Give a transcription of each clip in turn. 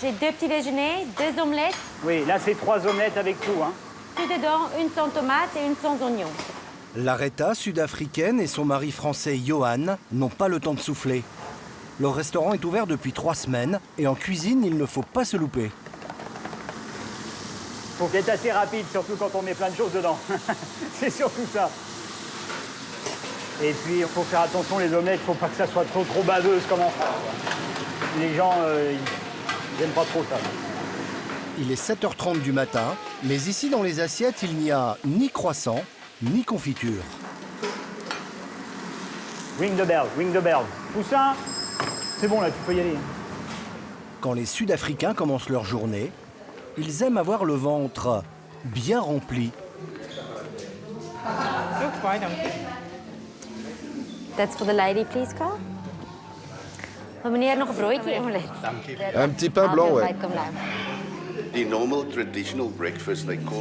J'ai 2 petits déjeuners, 2 omelettes. Oui, là c'est 3 omelettes avec tout, hein. Tout dedans, une sans tomate et une sans oignon. L'Aretha sud-africaine et son mari français Johan n'ont pas le temps de souffler. Leur restaurant est ouvert depuis 3 semaines et en cuisine, il ne faut pas se louper. Faut être assez rapide, surtout quand on met plein de choses dedans. C'est surtout ça. Et puis, il faut faire attention, les omelettes, il ne faut pas que ça soit trop baveuse comme en France. Les gens, ils n'aiment pas trop ça. Il est 7h30 du matin, mais ici dans les assiettes, il n'y a ni croissant, ni confiture. Ring the bell, ring the bell. Poussin, c'est bon là, tu peux y aller. Quand les Sud-Africains commencent leur journée, ils aiment avoir le ventre bien rempli. That's for the lady, please, Carl. Meneer, nog een broodje omelet. Un petit pain blanc, ouais.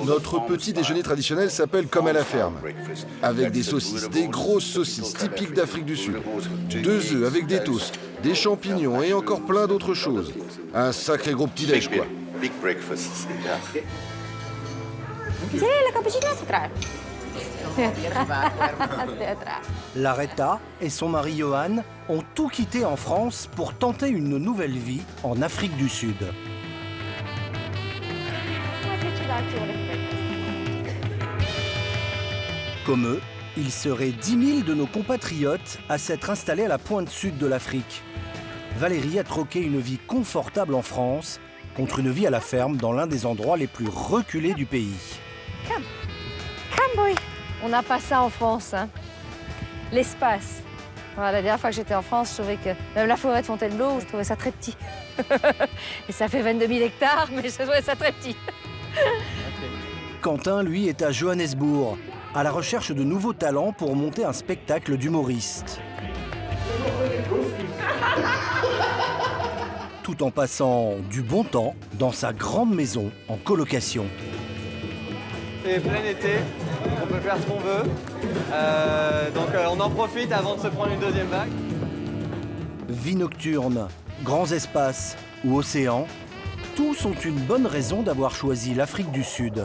Notre petit déjeuner traditionnel s'appelle comme à la ferme, avec des saucisses, des grosses saucisses typiques d'Afrique du Sud, 2 œufs avec des toasts, des champignons et encore plein d'autres choses. Un sacré gros petit-déj, quoi. Zie je, la cappuccino is klaar. L'Aretha et son mari Johan ont tout quitté en France pour tenter une nouvelle vie en Afrique du Sud. Comme eux, il serait 10 000 de nos compatriotes à s'être installés à la pointe sud de l'Afrique. Valérie a troqué une vie confortable en France contre une vie à la ferme dans l'un des endroits les plus reculés du pays. Come boy. On n'a pas ça en France, hein. L'espace. Voilà, la dernière fois que j'étais en France, je trouvais que même la forêt de Fontainebleau, je trouvais ça très petit. Et ça fait 22 000 hectares, mais je trouvais ça très petit. Quentin, lui, est à Johannesburg, à la recherche de nouveaux talents pour monter un spectacle d'humoriste. Tout en passant du bon temps dans sa grande maison en colocation. C'est plein été, on peut faire ce qu'on veut. Donc on en profite avant de se prendre une deuxième vague. Vie nocturne, grands espaces ou océans, tous sont une bonne raison d'avoir choisi l'Afrique du Sud.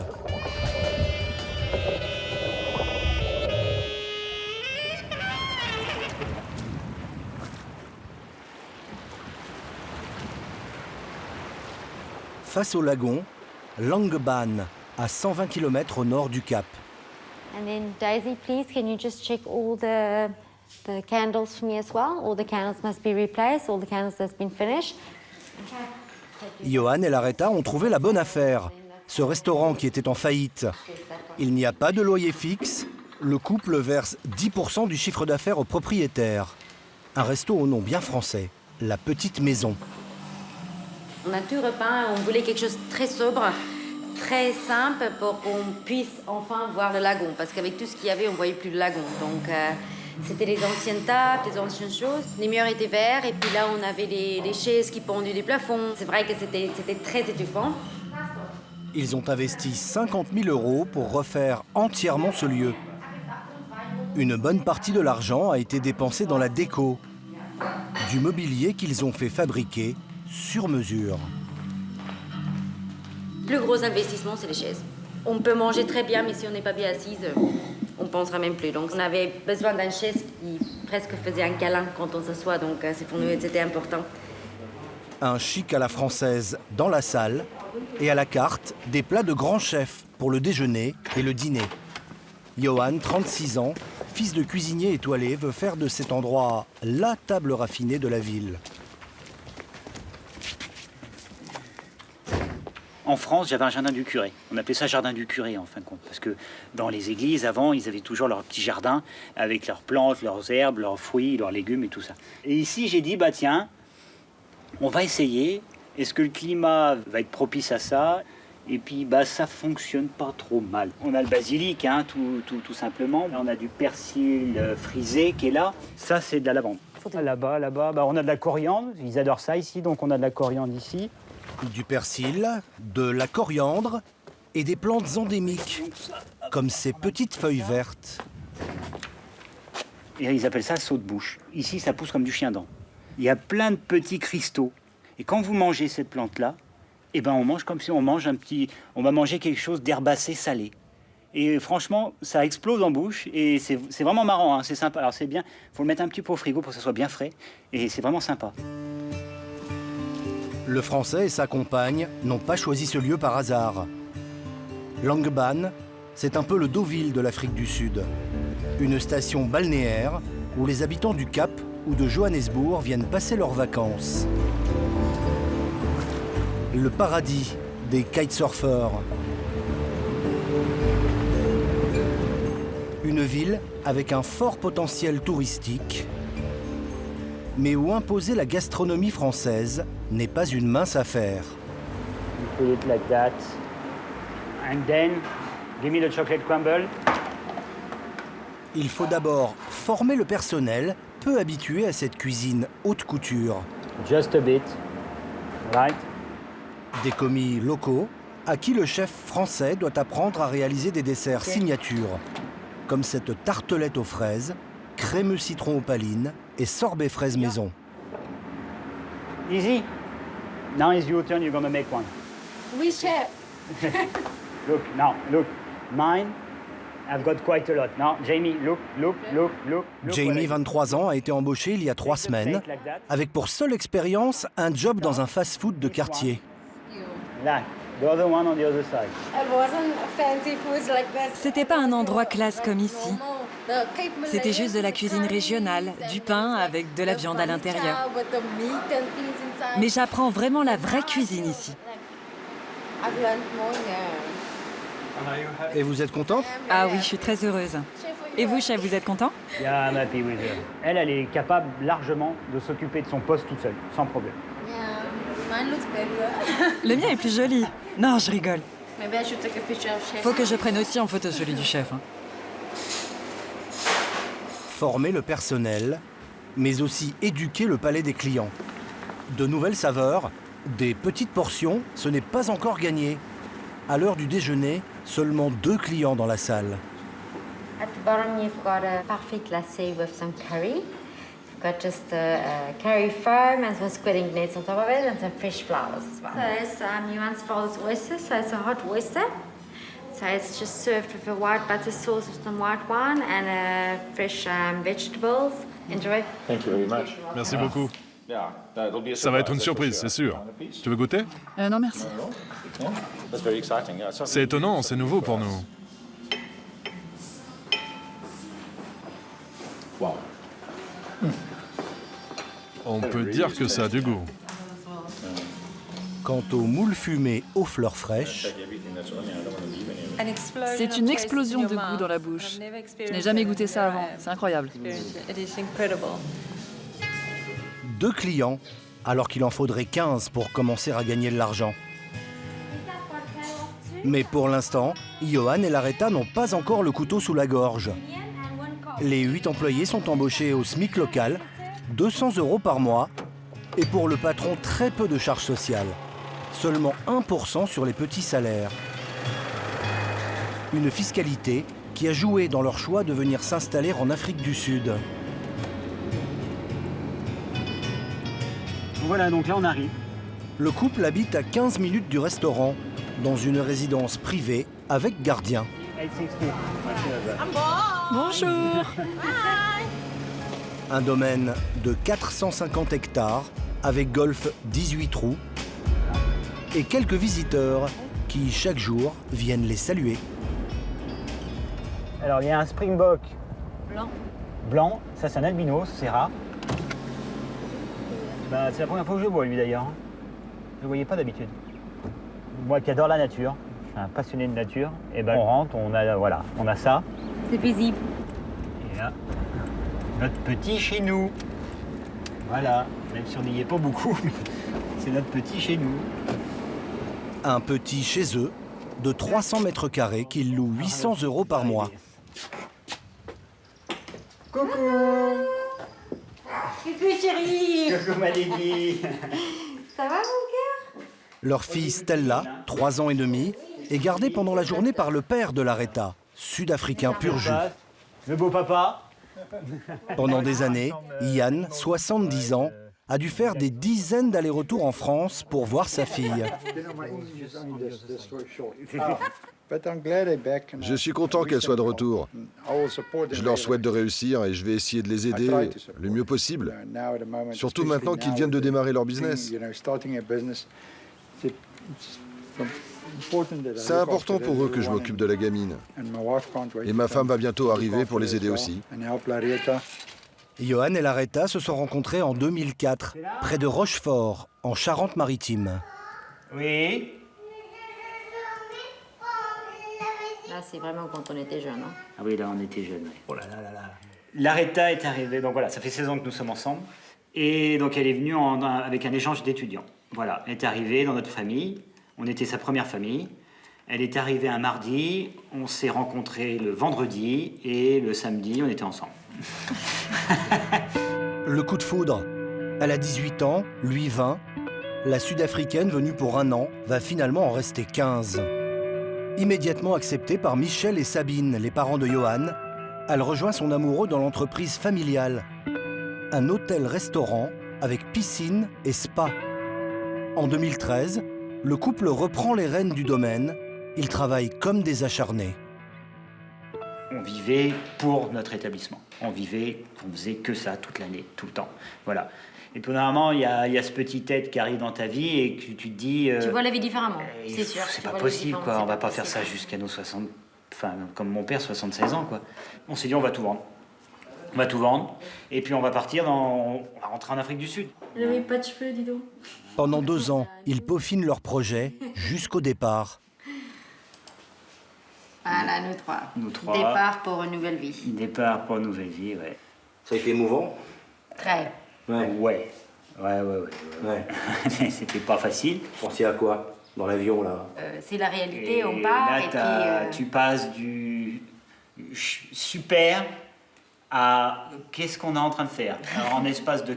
Face au lagon, Langebaan, à 120 km au nord du Cap. And then Daisy, please, can you just check all the candles for me as well? All the candles must be replaced, all the candles that's been finished. Johan et l'Aretha ont trouvé la bonne affaire. Ce restaurant qui était en faillite. Il n'y a pas de loyer fixe. Le couple verse 10% du chiffre d'affaires au propriétaire. Un resto au nom bien français, La Petite Maison. On a tout repeint, on voulait quelque chose de très sobre, très simple pour qu'on puisse enfin voir le lagon. Parce qu'avec tout ce qu'il y avait, on ne voyait plus le lagon. Donc c'était les anciennes tables, les anciennes choses. Les murs étaient verts et puis là on avait les chaises qui pendaient du plafond. C'est vrai que c'était très étouffant. Ils ont investi 50 000 € pour refaire entièrement ce lieu. Une bonne partie de l'argent a été dépensée dans la déco. Du mobilier qu'ils ont fait fabriquer sur mesure. Le plus gros investissement, c'est les chaises. On peut manger très bien, mais si on n'est pas bien assise, on ne pensera même plus. Donc on avait besoin d'une chaise qui presque faisait un câlin quand on s'assoit, donc pour nous c'était important. Un chic à la française dans la salle et à la carte, des plats de grands chefs pour le déjeuner et le dîner. Johan, 36 ans, fils de cuisinier étoilé, veut faire de cet endroit la table raffinée de la ville. En France, j'avais un jardin du curé. On appelait ça jardin du curé, en fin de compte. Parce que dans les églises, avant, ils avaient toujours leur petit jardin avec leurs plantes, leurs herbes, leurs fruits, leurs légumes et tout ça. Et ici, j'ai dit, bah tiens, on va essayer. Est-ce que le climat va être propice à ça? Et puis, bah, ça fonctionne pas trop mal. On a le basilic, hein, tout simplement. On a du persil frisé qui est là. Ça, c'est de la lavande. Là-bas, bah, on a de la coriandre. Ils adorent ça ici, donc on a de la coriandre ici. Du persil, de la coriandre et des plantes endémiques, comme ces petites feuilles vertes. Et ils appellent ça saute-bouche. Ici, ça pousse comme du chien-dent. Il y a plein de petits cristaux. Et quand vous mangez cette plante-là, Et ben on mange comme si on va manger quelque chose d'herbacé salé. Et franchement, ça explose en bouche et c'est vraiment marrant, hein, c'est sympa. Alors c'est bien, il faut le mettre un petit peu au frigo pour que ça soit bien frais et c'est vraiment sympa. Le Français et sa compagne n'ont pas choisi ce lieu par hasard. Langebaan, c'est un peu le Deauville de l'Afrique du Sud. Une station balnéaire où les habitants du Cap ou de Johannesburg viennent passer leurs vacances. Le paradis des kitesurfers. Une ville avec un fort potentiel touristique, mais où imposer la gastronomie française n'est pas une mince affaire. You put it like that. And then, give me the chocolate crumble. Il faut d'abord former le personnel peu habitué à cette cuisine haute couture. Just a bit. Right. Des commis locaux à qui le chef français doit apprendre à réaliser des desserts signatures, comme cette tartelette aux fraises, crémeux citron opaline et sorbet fraise maison. Easy. Now is your turn, you're gonna make one. Oui, chef. Look. Mine, I've got quite a lot. Now, Jamie, look. Jamie, 23 ans, a été embauché il y a 3 semaines, avec pour seule expérience un job dans un fast-food de quartier. Là, the other one on the other side. C'était pas un endroit classe comme ici. C'était juste de la cuisine régionale, du pain avec de la viande à l'intérieur. Mais j'apprends vraiment la vraie cuisine ici. Et vous êtes contente? Ah oui, je suis très heureuse. Et vous, chef, vous êtes content? Yeah, I'm happy with her. Elle est capable largement de s'occuper de son poste toute seule, sans problème. Le mien est plus joli. Non, je rigole. Faut que je prenne aussi en photo celui du chef. Hein. Former le personnel, mais aussi éduquer le palais des clients. De nouvelles saveurs, des petites portions, ce n'est pas encore gagné. À l'heure du déjeuner, seulement 2 clients dans la salle. At the bottom, you've got a parfait glacé with some curry. You've got just a curry foam and some squid ink nets on top of it and some fresh flowers as well. So it's Johan's father's oyster, so it's a hot oyster. So it's just served with a white butter sauce with some white wine and fresh vegetables. Enjoy. Thank you very much. Merci beaucoup. Ça va être une surprise, c'est sûr. Tu veux goûter? Non, merci. That's very exciting. Yeah, C'est étonnant, c'est nouveau pour nous. wow. On peut dire que ça a du goût. Quant aux moules fumées aux fleurs fraîches, C'est une explosion de goût dans la bouche. Je n'ai jamais goûté ça avant. C'est incroyable. 2 clients, alors qu'il en faudrait 15 pour commencer à gagner de l'argent. Mais pour l'instant, Johan et Laretta n'ont pas encore le couteau sous la gorge. Les 8 employés sont embauchés au SMIC local, 200 € par mois, et pour le patron, très peu de charges sociales. Seulement 1% sur les petits salaires. Une fiscalité qui a joué dans leur choix de venir s'installer en Afrique du Sud. Voilà, donc là on arrive. Le couple habite à 15 minutes du restaurant, dans une résidence privée avec gardien. 860. Bonjour. Un domaine de 450 hectares, avec golf 18 trous, et quelques visiteurs qui, chaque jour, viennent les saluer. Alors il y a un springbok Blanc. blanc, ça c'est un albinos, c'est rare. Bah, c'est la première fois que je le vois lui d'ailleurs. Je ne le voyais pas d'habitude. Moi qui adore la nature, je suis un passionné de nature, et ben on rentre, on a ça. C'est paisible. Et là, notre petit chez nous. Voilà, même si on n'y est pas beaucoup, mais c'est notre petit chez nous. Un petit chez eux de 300 mètres carrés qu'ils louent 800 € par mois. Coucou. Coucou chérie. Coucou ma Lady. Ça va mon cœur? Leur fille Stella, 3 ans et demi, est gardée pendant la journée par le père de Laretta, sud-africain pur jus. Le beau papa. Pendant des années, Ian, 70 ans, a dû faire des dizaines d'allers-retours en France pour voir sa fille. Je suis content qu'elle soit de retour. Je leur souhaite de réussir et je vais essayer de les aider le mieux possible. Surtout maintenant qu'ils viennent de démarrer leur business. C'est important pour eux que je m'occupe de la gamine. Et ma femme va bientôt arriver pour les aider aussi. Johan et Laretta se sont rencontrés en 2004, près de Rochefort, en Charente-Maritime. Oui. Là, c'est vraiment quand on était jeune. Hein. Ah oui, là, on était jeunes. Ouais. Oh là là là là. Laretta est arrivée, donc voilà, ça fait 16 ans que nous sommes ensemble. Et donc, elle est venue avec un échange d'étudiants. Voilà, elle est arrivée dans notre famille. On était sa première famille. Elle est arrivée un mardi, on s'est rencontrés le vendredi, et le samedi, on était ensemble. Le coup de foudre. Elle a 18 ans, lui 20. La Sud-Africaine, venue pour 1 an, va finalement en rester 15. Immédiatement acceptée par Michel et Sabine, les parents de Johan, elle rejoint son amoureux dans l'entreprise familiale. Un hôtel-restaurant avec piscine et spa. En 2013, le couple reprend les rênes du domaine. Ils travaillent comme des acharnés. On vivait pour notre établissement. On faisait que ça toute l'année, tout le temps. Voilà. Et puis normalement, il y a ce petit être qui arrive dans ta vie et que tu te dis... tu vois la vie différemment, c'est sûr. C'est pas possible, quoi. On va pas faire ça jusqu'à nos 60... Enfin, comme mon père, 76 ans, quoi. On s'est dit, on va tout vendre. On va tout vendre. Et puis on va partir on va rentrer en Afrique du Sud. Il n'avait pas de cheveux, dis donc. Pendant 2 ans, ils peaufinent leur projet jusqu'au départ. Voilà, nous trois. Départ pour une nouvelle vie. Départ pour une nouvelle vie, ouais. Ça a été émouvant? Très. Ouais. C'était pas facile. Pensez à quoi dans l'avion, là? C'est la réalité, on part là, et puis... tu passes du super à qu'est-ce qu'on est en train de faire. Alors, en espace de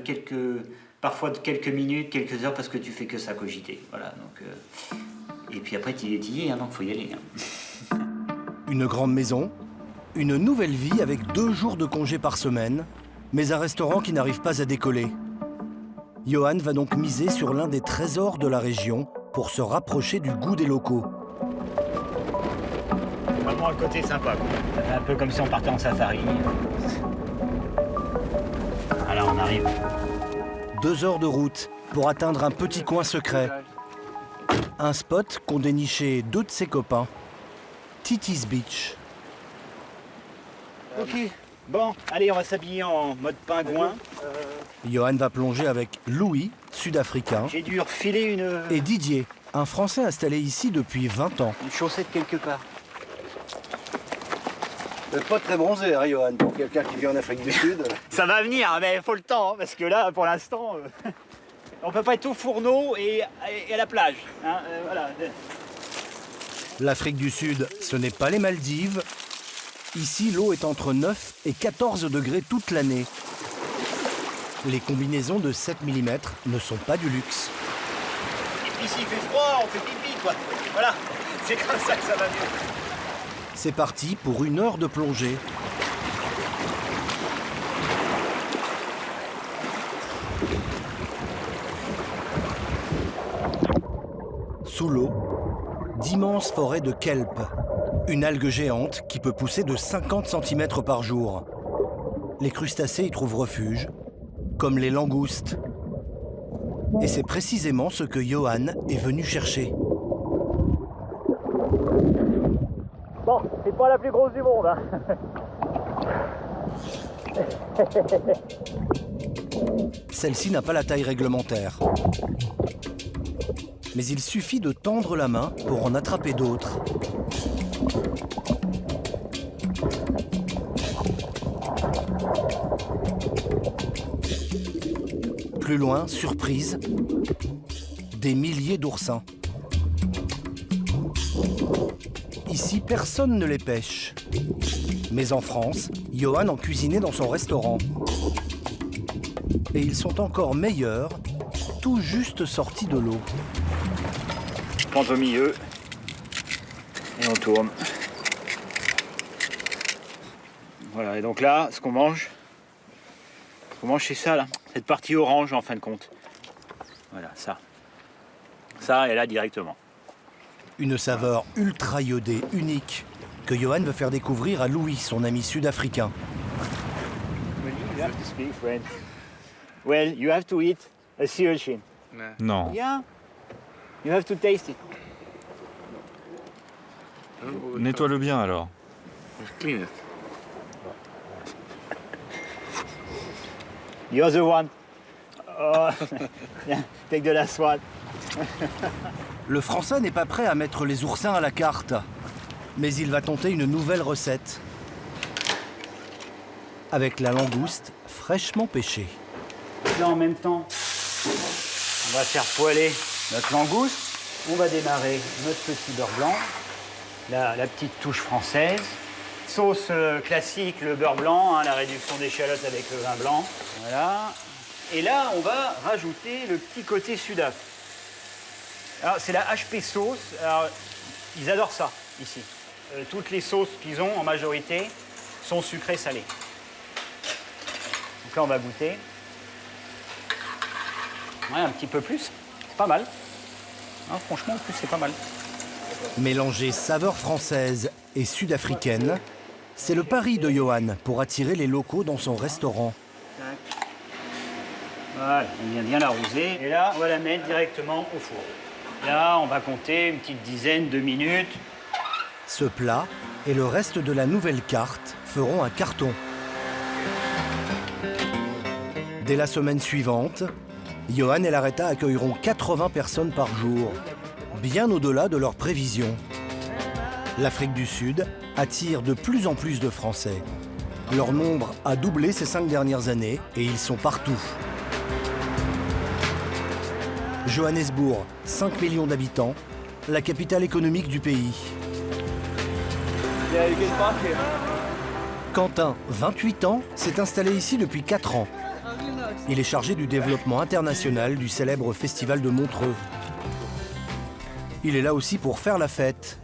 parfois de quelques minutes, quelques heures, parce que tu fais que ça cogiter. Voilà, donc... Et puis après, tu y es, hein, donc faut y aller. Hein. Une grande maison, une nouvelle vie avec 2 jours de congé par semaine, mais un restaurant qui n'arrive pas à décoller. Johan va donc miser sur l'un des trésors de la région pour se rapprocher du goût des locaux. Vraiment le côté sympa, quoi. Ça fait un peu comme si on partait en safari. Alors on arrive. 2 heures de route pour atteindre un petit coin secret. Un spot qu'ont déniché 2 de ses copains. Titi's Beach. Ok, bon, allez, on va s'habiller en mode pingouin. Johan va plonger avec Louis, sud-africain, J'ai dû refiler et Didier, un Français installé ici depuis 20 ans. une chaussette quelque part. Pas très bronzé, hein, Johan, pour quelqu'un qui vit en Afrique du Sud. Ça va venir, mais il faut le temps, hein, parce que là, pour l'instant, on peut pas être au fourneau et à la plage. Hein, voilà. L'Afrique du Sud, ce n'est pas les Maldives. Ici, l'eau est entre 9 et 14 degrés toute l'année. Les combinaisons de 7 mm ne sont pas du luxe. Et puis s'il fait froid, on fait pipi, quoi. Voilà, c'est comme ça que ça va mieux. C'est parti pour 1 heure de plongée. Sous l'eau, d'immenses forêts de kelp, une algue géante qui peut pousser de 50 cm par jour. Les crustacés y trouvent refuge, comme les langoustes. Et c'est précisément ce que Johan est venu chercher. Bon, c'est pas la plus grosse du monde, hein. Celle-ci n'a pas la taille réglementaire. Mais il suffit de tendre la main pour en attraper d'autres. Plus loin, surprise, des milliers d'oursins. Ici, personne ne les pêche. Mais en France, Johan en cuisinait dans son restaurant. Et ils sont encore meilleurs, tout juste sortis de l'eau. Je prends au milieu et on tourne. Voilà, et donc là, ce qu'on mange c'est ça là. Cette partie orange en fin de compte. Voilà, ça. Ça est là directement. Une saveur ultra iodée unique que Johan veut faire découvrir à Louis, son ami sud-africain. You have to speak French. Well, you have to eat a sea urchin. Non. Yeah. You have to taste it. Nettoie-le bien alors. Clean it. You're the one. Oh. Yeah, take the last one. Le Français n'est pas prêt à mettre les oursins à la carte, mais il va tenter une nouvelle recette avec la langouste fraîchement pêchée. Là, en même temps, on va faire poêler notre langouste. On va démarrer notre petit beurre blanc, la petite touche française. Sauce classique, le beurre blanc, hein, la réduction d'échalotes avec le vin blanc. Voilà. Et là, on va rajouter le petit côté sudaf. Alors, c'est la HP sauce. Alors, ils adorent ça, ici. Toutes les sauces qu'ils ont, en majorité, sont sucrées salées. Donc là, on va goûter. Ouais, un petit peu plus. C'est pas mal. Hein, franchement, en plus, c'est pas mal. Mélanger saveurs françaises et sud-africaines, c'est le pari de Johan pour attirer les locaux dans son restaurant. Voilà, on vient bien l'arroser. Et là, on va la mettre directement au four. Là, on va compter une petite dizaine de minutes. Ce plat et le reste de la nouvelle carte feront un carton. Dès la semaine suivante, Johan et l'Areta accueilleront 80 personnes par jour, bien au-delà de leurs prévisions. L'Afrique du Sud attire de plus en plus de Français. Leur nombre a doublé ces 5 dernières années et ils sont partout. Johannesburg, 5 millions d'habitants, la capitale économique du pays. Quentin, 28 ans, s'est installé ici depuis 4 ans. Il est chargé du développement international du célèbre festival de Montreux. Il est là aussi pour faire la fête.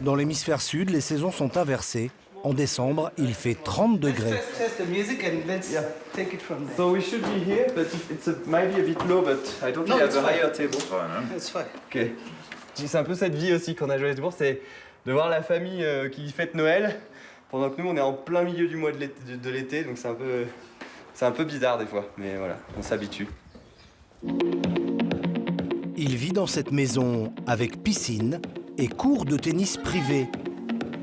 Dans l'hémisphère sud, les saisons sont inversées. En décembre, il fait 30 degrés. So we should be here, but it's maybe a bit low, but I don't think I have a higher table. It's fine. Ok. C'est un peu cette vie aussi qu'on a à Johannesburg, c'est de voir la famille qui fête Noël, pendant que nous on est en plein milieu du mois de l'été, donc c'est un peu bizarre des fois, mais voilà, on s'habitue. Il vit dans cette maison avec piscine et cours de tennis privé.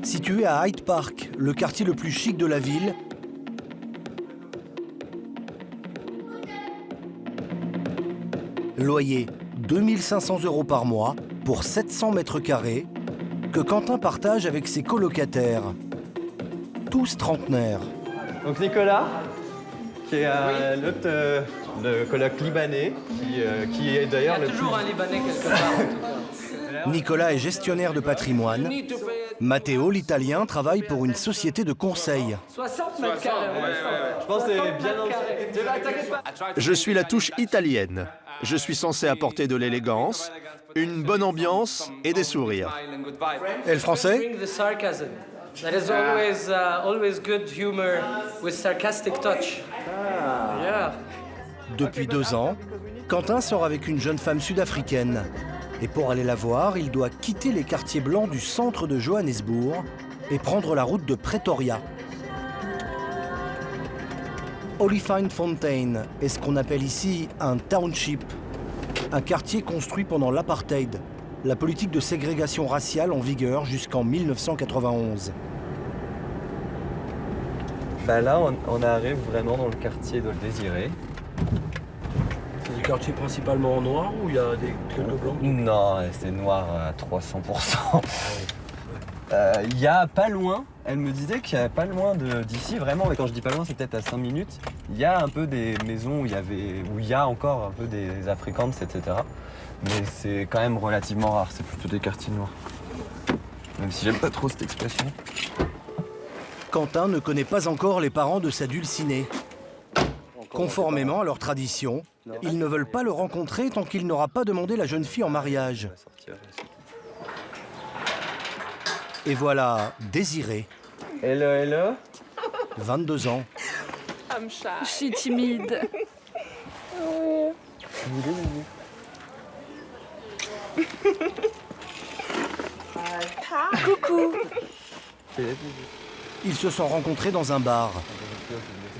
Situé à Hyde Park, le quartier le plus chic de la ville, loyer 2 500 € par mois pour 700 mètres carrés que Quentin partage avec ses colocataires, tous trentenaires. Donc Nicolas, qui est l'autre le coloc libanais, qui est d'ailleurs le toujours un Libanais quelque part. Nicolas est gestionnaire de patrimoine. Matteo, l'Italien, travaille pour une société de conseil. 60 mètres carrés. Je pense que c'est bien. Je suis la touche italienne. Je suis censé apporter de l'élégance, une bonne ambiance et des sourires. Et le français? That is always good humor with sarcastic touch. Yeah. Depuis 2 ans, Quentin sort avec une jeune femme sud-africaine. Et pour aller la voir, il doit quitter les quartiers blancs du centre de Johannesburg et prendre la route de Pretoria. Olifantsfontein est ce qu'on appelle ici un township, un quartier construit pendant l'apartheid, la politique de ségrégation raciale en vigueur jusqu'en 1991. Bah là, on arrive vraiment dans le quartier de Le Désiré. C'est des quartiers principalement en noir ou il y a des quelques blancs? Non, c'est noir à 300%. Il y a pas loin, elle me disait qu'il y a pas loin d'ici, vraiment, et quand je dis pas loin, c'est peut-être à 5 minutes, il y a un peu des maisons où il y a encore un peu des Afrikaans, etc. Mais c'est quand même relativement rare, c'est plutôt des quartiers noirs. Même si j'aime pas trop cette expression. Quentin ne connaît pas encore les parents de sa dulcinée. Conformément à leur tradition, ils ne veulent pas le rencontrer tant qu'il n'aura pas demandé la jeune fille en mariage. Et voilà Désiré. Hello, hello. 22 ans. Je suis timide. Coucou. Ils se sont rencontrés dans un bar.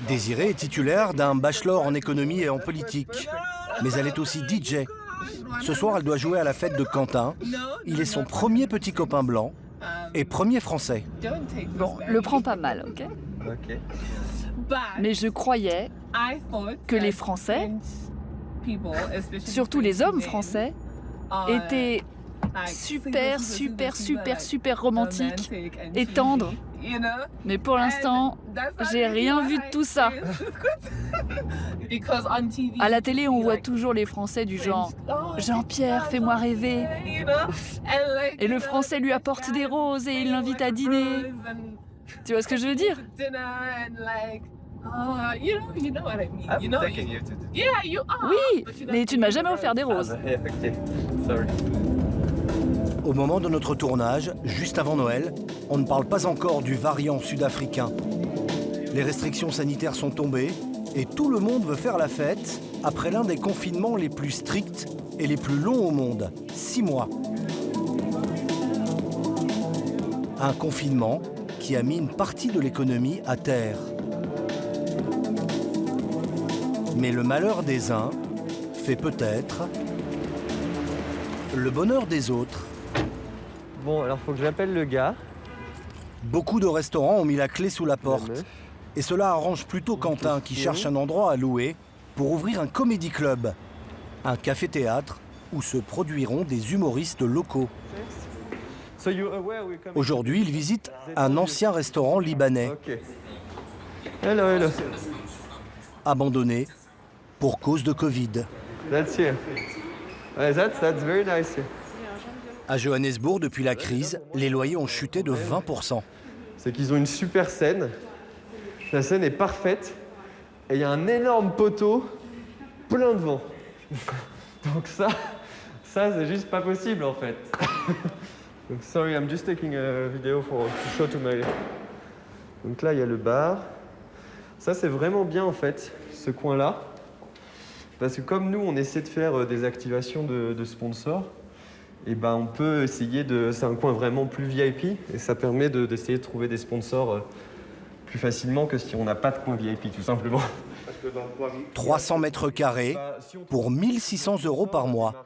Désirée est titulaire d'un bachelor en économie et en politique. Mais elle est aussi DJ. Ce soir, elle doit jouer à la fête de Quentin. Il est son premier petit copain blanc et premier français. Bon, le prends pas mal, ok? Ok. Mais je croyais que les Français, surtout les hommes français, étaient super romantiques et tendres. Mais pour l'instant, j'ai rien vu de tout ça. À la télé, on voit toujours les Français du genre « Jean-Pierre, fais-moi rêver ». Et le Français lui apporte des roses et il l'invite à dîner. Tu vois ce que je veux dire? Oui, mais tu ne m'as jamais offert des roses. Au moment de notre tournage, juste avant Noël, on ne parle pas encore du variant sud-africain. Les restrictions sanitaires sont tombées et tout le monde veut faire la fête après l'un des confinements les plus stricts et les plus longs au monde, 6 mois. Un confinement qui a mis une partie de l'économie à terre. Mais le malheur des uns fait peut-être le bonheur des autres. Bon, alors faut que j'appelle le gars. Beaucoup de restaurants ont mis la clé sous la porte. Et cela arrange plutôt Quentin qui cherche un endroit à louer pour ouvrir un comédie club, un café-théâtre où se produiront des humoristes locaux. Aujourd'hui, il visite un ancien restaurant libanais. Hello. Abandonné pour cause de Covid. That's here. That's very nice here. À Johannesburg, depuis la crise, les loyers ont chuté de 20%. C'est qu'ils ont une super scène. La scène est parfaite. Et il y a un énorme poteau plein de vent. Donc ça c'est juste pas possible en fait. Donc, sorry, I'm just taking a video to show to my... Donc là, il y a le bar. Ça, c'est vraiment bien en fait, ce coin-là. Parce que comme nous, on essaie de faire des activations de sponsors, et ben on peut essayer de... C'est un coin vraiment plus VIP et ça permet d'essayer de trouver des sponsors plus facilement que si on n'a pas de coin VIP, tout simplement. 300 mètres carrés pour 1 600 € par mois.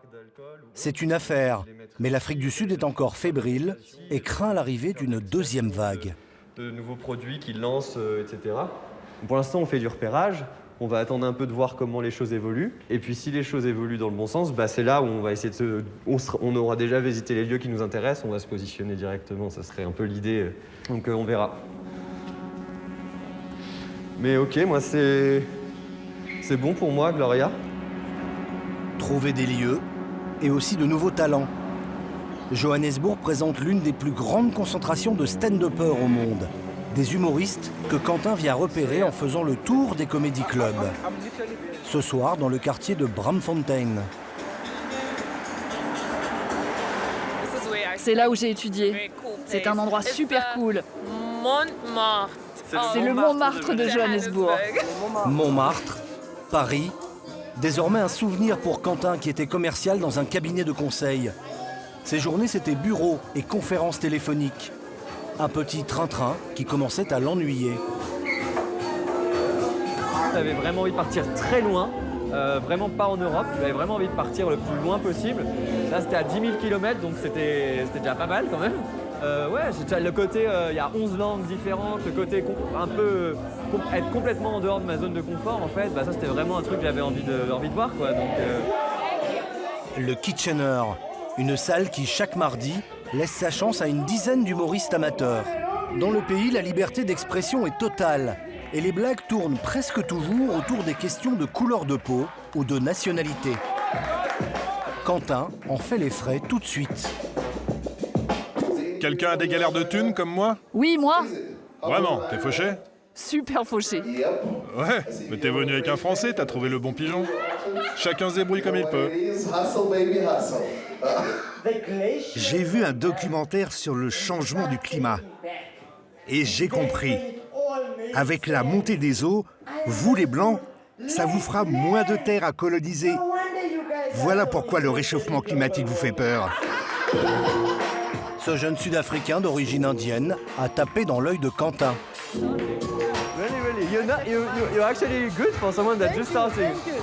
C'est une affaire, mais l'Afrique du Sud est encore fébrile et craint l'arrivée d'une deuxième vague. De nouveaux produits qu'ils lancent, etc. Pour l'instant, on fait du repérage. On va attendre un peu de voir comment les choses évoluent. Et puis si les choses évoluent dans le bon sens, bah, c'est là où on va essayer de on aura déjà visité les lieux qui nous intéressent, on va se positionner directement, ça serait un peu l'idée. Donc on verra. Mais ok, moi c'est bon pour moi, Gloria. Trouver des lieux et aussi de nouveaux talents. Johannesburg présente l'une des plus grandes concentrations de stand-uppers au monde. Des humoristes que Quentin vient repérer en faisant le tour des comédie clubs. Ce soir, dans le quartier de Braamfontein. C'est là où j'ai étudié. C'est un endroit super cool. C'est le Montmartre de Johannesburg. Montmartre, Paris, désormais un souvenir pour Quentin qui était commercial dans un cabinet de conseil. Ses journées, c'était bureau et conférences téléphoniques. Un petit train-train qui commençait à l'ennuyer. J'avais vraiment envie de partir très loin, vraiment pas en Europe. J'avais vraiment envie de partir le plus loin possible. Là, c'était à 10 000 km, donc c'était déjà pas mal quand même. Ouais, c'est le côté, il y a 11 langues différentes, le côté un peu être complètement en dehors de ma zone de confort, en fait, bah, ça c'était vraiment un truc que j'avais envie de voir, quoi. Donc, Le Kitchener, une salle qui, chaque mardi, laisse sa chance à une dizaine d'humoristes amateurs. Dans le pays, la liberté d'expression est totale et les blagues tournent presque toujours autour des questions de couleur de peau ou de nationalité. Quentin en fait les frais tout de suite. Quelqu'un a des galères de thunes comme moi? Oui, moi. Vraiment, t'es fauché? Super fauché. Ouais, mais t'es venu avec un Français, t'as trouvé le bon pigeon. Chacun se débrouille comme il peut. J'ai vu un documentaire sur le changement du climat. Et j'ai compris. Avec la montée des eaux, vous les Blancs, Ça vous fera moins de terre à coloniser. Voilà pourquoi le réchauffement climatique vous fait peur. Ce jeune Sud-Africain d'origine indienne a tapé dans l'œil de Quentin. Really, you're actually good for someone that's just starting. Thank you.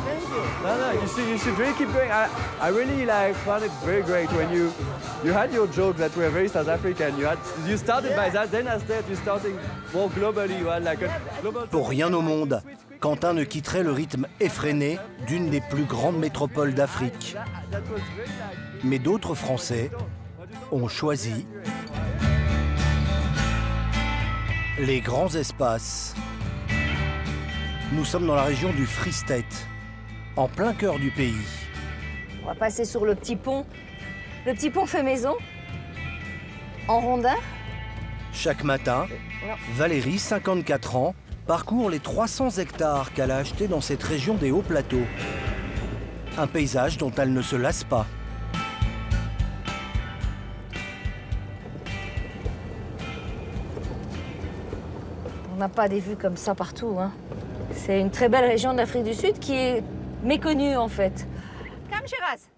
No, you should really keep going. I really found it very great when you had your joke that we're very South African. You started by that, then instead you starting more globally. You had like a global. Pour rien au monde, Quentin ne quitterait le rythme effréné d'une des plus grandes métropoles d'Afrique. Mais d'autres Français ont choisi les grands espaces. Nous sommes dans la région du Free State, en plein cœur du pays. On va passer sur le petit pont. Le petit pont fait maison, en rondin. Chaque matin, Valérie, 54 ans, parcourt les 300 hectares qu'elle a achetés dans cette région des hauts plateaux. Un paysage dont elle ne se lasse pas. On n'a pas des vues comme ça partout, hein. C'est une très belle région d'Afrique du Sud qui est méconnue en fait. Come, Shiraz.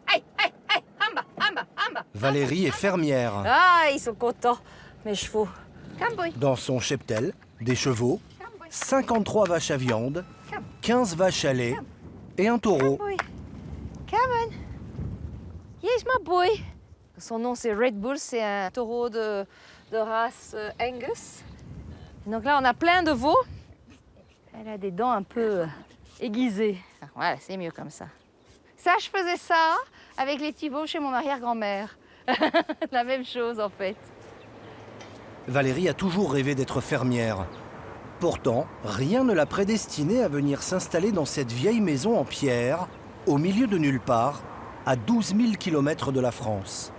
Hey, hamba. Valérie est fermière. Ah, ils sont contents, mes chevaux. Come, boy. Dans son cheptel, des chevaux, 53 vaches à viande, 15 vaches à lait et un taureau. Come, boy. Come on. Yes, my boy. Son nom, c'est Red Bull, c'est un taureau de race Angus. Donc là, on a plein de veaux. Elle a des dents un peu aiguisées. Voilà, c'est mieux comme ça. Ça, je faisais ça avec les petits veaux chez mon arrière-grand-mère. La même chose, en fait. Valérie a toujours rêvé d'être fermière. Pourtant, rien ne l'a prédestinée à venir s'installer dans cette vieille maison en pierre, au milieu de nulle part, à 12 000 km de la France.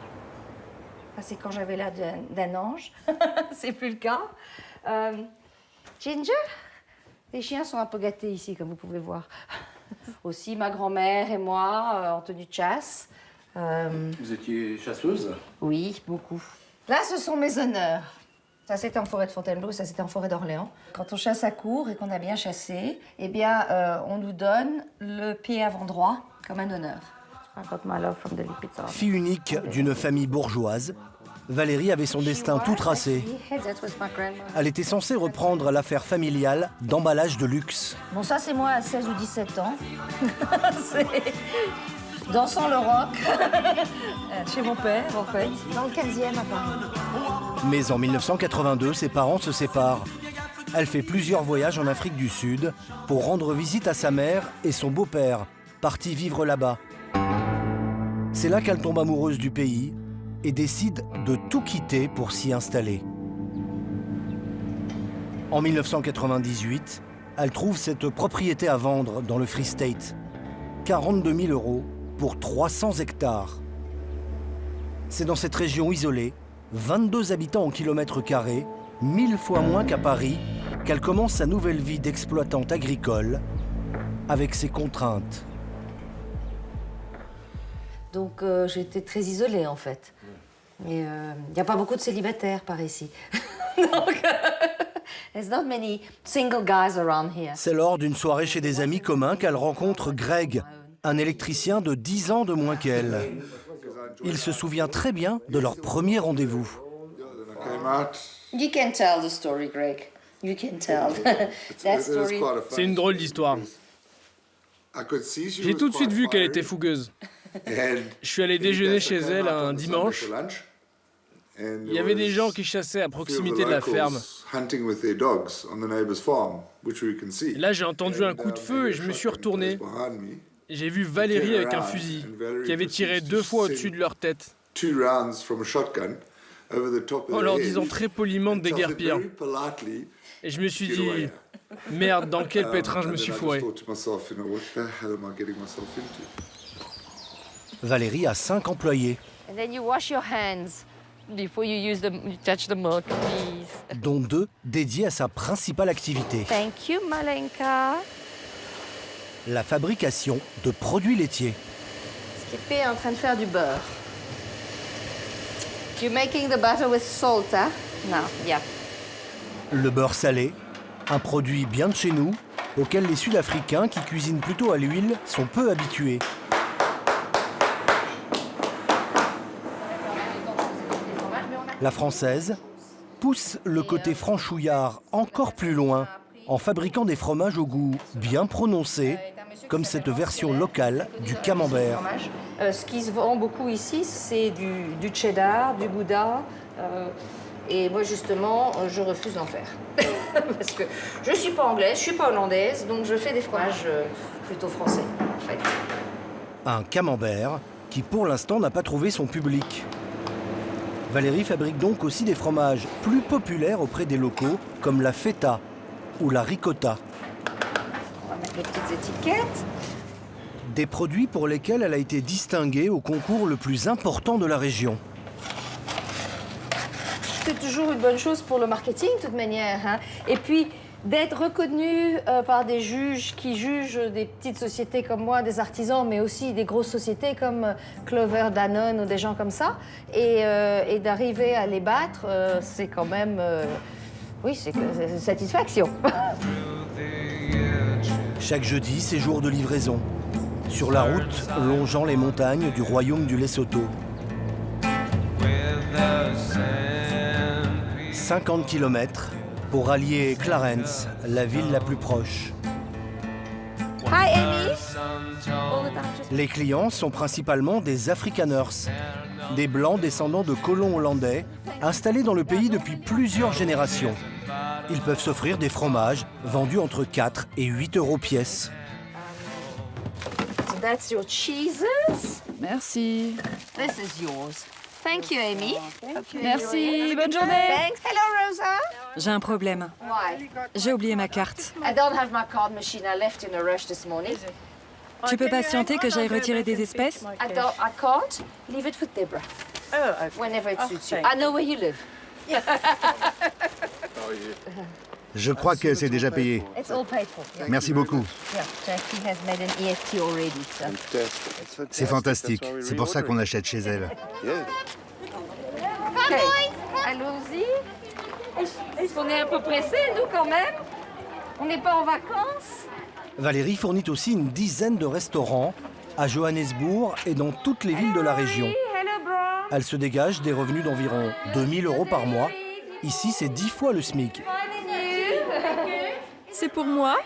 C'est quand j'avais l'air d'un ange. C'est plus le cas. Ginger, les chiens sont un peu gâtés ici, comme vous pouvez voir. Aussi, ma grand-mère et moi, en tenue de chasse. Vous étiez chasseuse? Oui, beaucoup. Là, ce sont mes honneurs. Ça, c'était en forêt de Fontainebleau, ça, c'était en forêt d'Orléans. Quand on chasse à court et qu'on a bien chassé, eh bien, on nous donne le pied avant droit comme un honneur. Fille unique d'une famille bourgeoise, Valérie avait son destin tout tracé. Elle était censée reprendre l'affaire familiale d'emballage de luxe. Bon, ça, c'est moi à 16 ou 17 ans. C'est dansant le rock. Chez mon père, en fait. Dans le 15e à Paris. Mais en 1982, ses parents se séparent. Elle fait plusieurs voyages en Afrique du Sud pour rendre visite à sa mère et son beau-père, partis vivre là-bas. C'est là qu'elle tombe amoureuse du pays et décide de tout quitter pour s'y installer. En 1998, elle trouve cette propriété à vendre dans le Free State. 42 000 € pour 300 hectares. C'est dans cette région isolée, 22 habitants au kilomètre carré, 1000 fois moins qu'à Paris, qu'elle commence sa nouvelle vie d'exploitante agricole avec ses contraintes. Donc j'étais très isolée en fait. Et il n'y a pas beaucoup de célibataires par ici. Donc, there's not many single guys around here. C'est lors d'une soirée chez des amis communs qu'elle rencontre Greg, un électricien de 10 ans de moins qu'elle. Il se souvient très bien de leur premier rendez-vous. You can tell the story, Greg. You can tell. That story. C'est une drôle d'histoire. J'ai tout de suite vu qu'elle était fougueuse. Je suis allé déjeuner chez elle un dimanche. Il y avait des gens qui chassaient à proximité de la ferme. Et là, j'ai entendu un coup de feu et je me suis retourné. J'ai vu Valérie avec un fusil qui avait tiré 2 fois au-dessus de leur tête. En leur disant très poliment de déguerpir. Et je me suis dit, merde, dans quel pétrin je me suis fourré. Valérie a 5 employés. And then you wash your hands before you touch the milk, please. Dont 2 dédiés à sa principale activité. Thank you, Malenka. La fabrication de produits laitiers. Skippy est en train de faire du beurre. You're making the butter with salt, huh? No, yeah. Le beurre salé, un produit bien de chez nous, auxquels les Sud-Africains qui cuisinent plutôt à l'huile sont peu habitués. La française pousse le côté franchouillard encore plus loin en fabriquant des fromages au goût bien prononcé, comme cette version locale du camembert. Ce qui se vend beaucoup ici, c'est du cheddar, du gouda. Et moi, justement, je refuse d'en faire. Parce que je ne suis pas anglaise, je ne suis pas hollandaise, donc je fais des fromages plutôt français, en fait. Un camembert qui, pour l'instant, n'a pas trouvé son public. Valérie fabrique donc aussi des fromages plus populaires auprès des locaux, comme la feta ou la ricotta. On va mettre les petites étiquettes. Des produits pour lesquels elle a été distinguée au concours le plus important de la région. C'est toujours une bonne chose pour le marketing, de toute manière. Hein. Et puis, d'être reconnu par des juges qui jugent des petites sociétés comme moi, des artisans, mais aussi des grosses sociétés comme Clover, Danone ou des gens comme ça, et d'arriver à les battre, c'est quand même... oui, c'est une satisfaction. Chaque jeudi, c'est jour de livraison. Sur la route, longeant les montagnes du royaume du Lesotho. 50 km pour rallier Clarence, la ville la plus proche. Hi, Amy. Les clients sont principalement des Afrikaners, des Blancs descendants de colons hollandais, installés dans le pays depuis plusieurs générations. Ils peuvent s'offrir des fromages vendus entre 4 et 8 euros pièce. So that's your cheeses. Merci. This is yours. Thank you, Amy. Merci, bonne journée. Thanks. Hello, Rosa. J'ai un problème. Why? J'ai oublié ma carte. I don't have my card machine. I left in a rush this morning. Tu peux patienter que j'aille retirer des espèces? I can't. Leave it with Deborah. Oh, okay. Whenever it suits you. I know where you live. Je crois que c'est déjà payé. It's all paid for. Merci beaucoup. Yeah, Jackie has made an EFT already. So. C'est fantastique. C'est pour ça qu'on achète chez elle. OK. Allons-y. Est-ce qu'on est un peu pressé, nous, quand même? On n'est pas en vacances? Valérie fournit aussi une dizaine de restaurants à Johannesburg et dans toutes les villes de la région. Elle se dégage des revenus d'environ 2 000 euros par mois. Ici, c'est 10 fois le SMIC. C'est pour moi?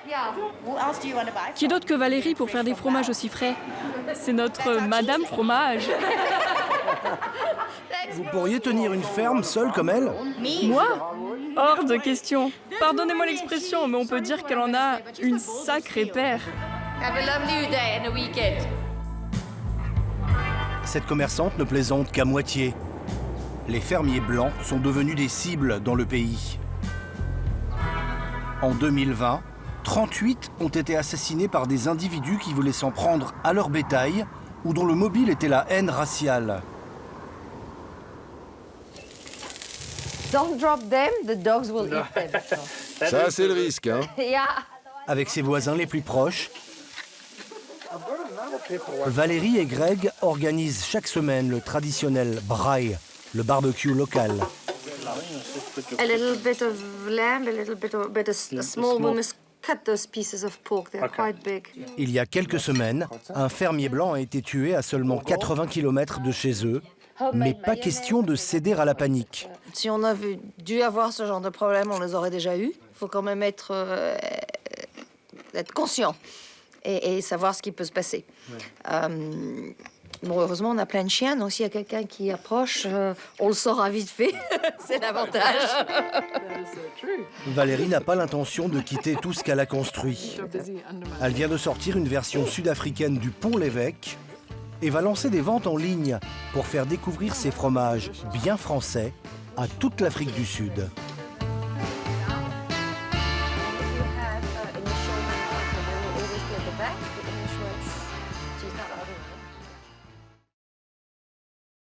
Qui d'autre que Valérie pour faire des fromages aussi frais? C'est notre Madame Fromage. Vous pourriez tenir une ferme seule comme elle? Moi? Hors de question. Pardonnez-moi l'expression, mais on peut dire qu'elle en a une sacrée paire. Have a lovely day and a weekend. Cette commerçante ne plaisante qu'à moitié. Les fermiers blancs sont devenus des cibles dans le pays. En 2020, 38 ont été assassinés par des individus qui voulaient s'en prendre à leur bétail ou dont le mobile était la haine raciale. Don't drop them, the dogs will eat them. Ça, c'est le risque, hein. Yeah. Avec ses voisins les plus proches, Valérie et Greg organisent chaque semaine le traditionnel braai, le barbecue local. A little bit of lamb, a little bit of small. We must cut those pieces of pork. They're quite big. Il y a quelques semaines, un fermier blanc a été tué à seulement 80 km de chez eux, mais pas question de céder à la panique. Si on avait dû avoir ce genre de problème, on les aurait déjà eus. Il faut quand même être conscient et savoir ce qui peut se passer. Bon, heureusement, on a plein de chiens, donc s'il y a quelqu'un qui approche, on le saura vite fait. C'est l'avantage. Valérie n'a pas l'intention de quitter tout ce qu'elle a construit. Elle vient de sortir une version sud-africaine du Pont-l'Évêque et va lancer des ventes en ligne pour faire découvrir ses fromages bien français à toute l'Afrique du Sud.